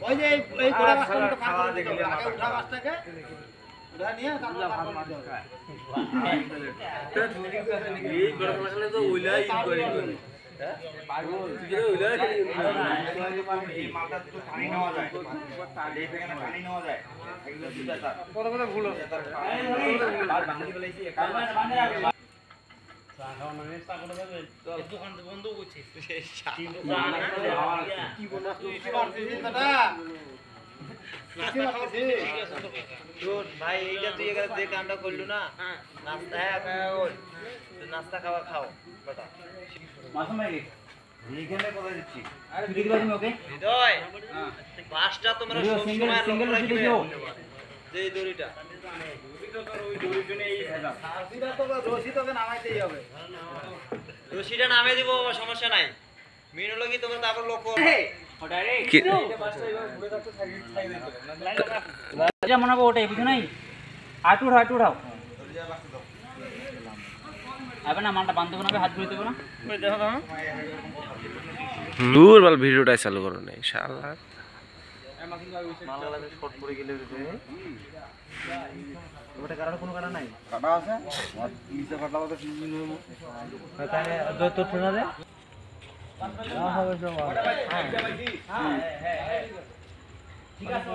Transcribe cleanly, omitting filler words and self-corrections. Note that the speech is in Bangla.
ওই যে এই গোড়া মাছটা তো খাওয়া দেখলে আগে উঠা মাছটাকে উঠা নিয়ে তারপর তো চুরি করে নাকি এই গোড়া মাছলে তো ওইলাই করে পাগল তুই ওইলাই এই মালটা তো পানি নেওয়া যায় এই এখানে পানি নেওয়া যায় একদম সুদা স্যার কত কত ভুল হচ্ছে আর ভাঙি বলাইছি দোকান বন্ধ করছে কি বলছিস তুই পারছিস দাদা ভাই এইটা তুই এখানে যে কামটা করলু না নাস্তা নাস্তা খাওয়া খাও বেটা মাসুম ভাই এইখানে কথা দিচ্ছি আরে তুই দিবা তুমি ওকে হৃদয় পাঁচটা তোমরা সব সময় লক্ষ্য রাখবে যে এই দড়িটা ওই দড়ির জন্য এই ভেজা সারদিটা তো রশি তোকে নামাইতেই হবে রশিটা নামাই দিব সমস্যা নাই মিনু লাগি তোমরা তারপর লক্ষ্য মনে হবে ওটাই বুঝো নাই হাঁটু উঠাও হবে না মালটা বান্ধব না হাত ঘুরে দেবো না দূর বাল ভিডিওটাই চালু করো না ইনশাআল্লাহ মালগুলা শর্ট পড়ে গেলে ওটা কাটার কোনো কাটা নাই কাটা আছে নিচে কাটা তো তাহলে যত ঠোনা দে না হবে সব হ্যাঁ ঠিক আছে